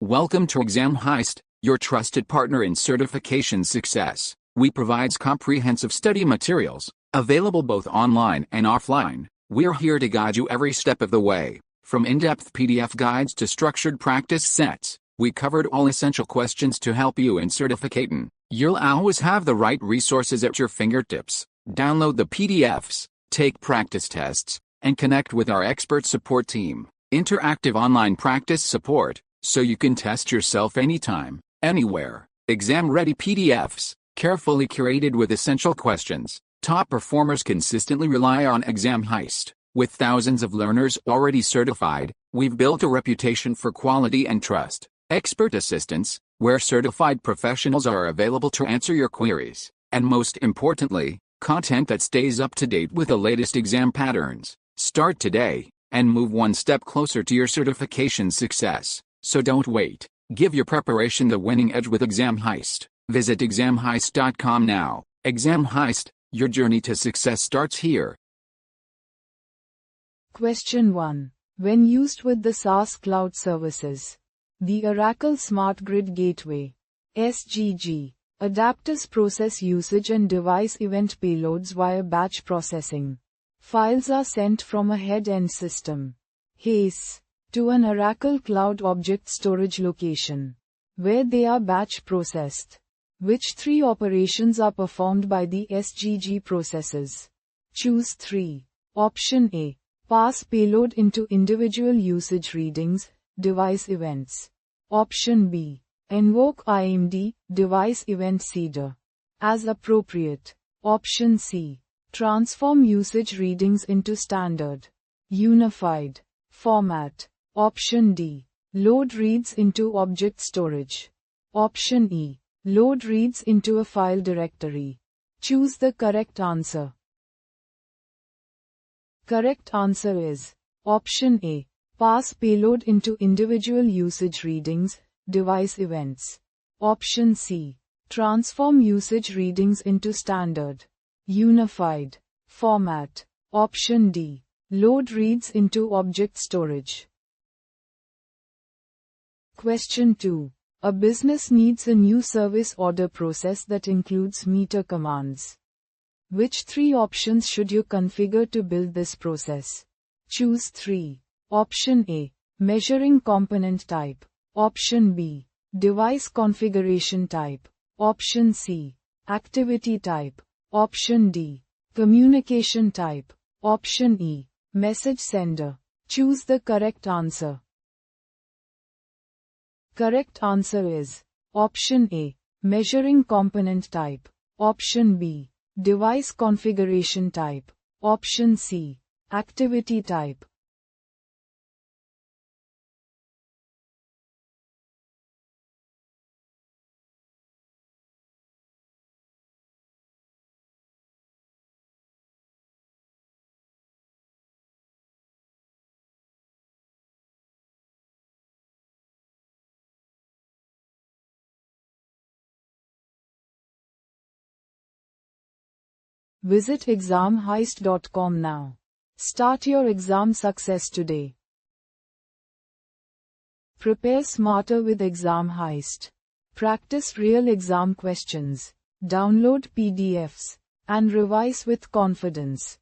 Welcome to Exam Heist, your trusted partner in certification success. We provide comprehensive study materials, available both online and offline. We're here to guide you every step of the way. From in-depth PDF guides to structured practice sets, we covered all essential questions to help you in certificating. You'll always have the right resources at your fingertips. Download the PDFs, take practice tests, and connect with our expert support team. Interactive online practice support, so you can test yourself anytime, anywhere. Exam-ready PDFs, carefully curated with essential questions. Top performers consistently rely on Exam Heist. With thousands of learners already certified, we've built a reputation for quality and trust. Expert assistance, where certified professionals are available to answer your queries. And most importantly, content that stays up to date with the latest exam patterns. Start today, and move one step closer to your certification success. So don't wait. Give your preparation the winning edge with Exam Heist. Visit examheist.com now. Exam Heist, your journey to success starts here. Question 1. When used with the SaaS cloud services, the Oracle Smart Grid Gateway, SGG, adapters process usage and device event payloads via batch processing. Files are sent from a head-end system, HASE, to an Oracle Cloud Object Storage location, where they are batch processed. Which three operations are performed by the SGG processes? Choose 3. Option A. Pass payload into individual usage readings, device events. Option B. Invoke IMD, device event seeder. As appropriate. Option C. Transform usage readings into standard, unified format. Option D. Load reads into object storage. Option E. Load reads into a file directory. Choose the correct answer. Correct answer is Option A. Pass payload into individual usage readings, device events. Option C. Transform usage readings into standard, unified format. Option D. Load reads into object storage. Question 2. A business needs a new service order process that includes meter commands. Which three options should you configure to build this process? Choose 3. Option A. Measuring component type. Option B. Device configuration type. Option C. Activity type. Option D. Communication type. Option E. Message sender. Choose the correct answer. Correct answer is Option A. Measuring component type. Option B. Device configuration type. Option C. Activity type. Visit examheist.com now. Start your exam success today. Prepare smarter with Exam Heist. Practice real exam questions. Download PDFs and revise with confidence.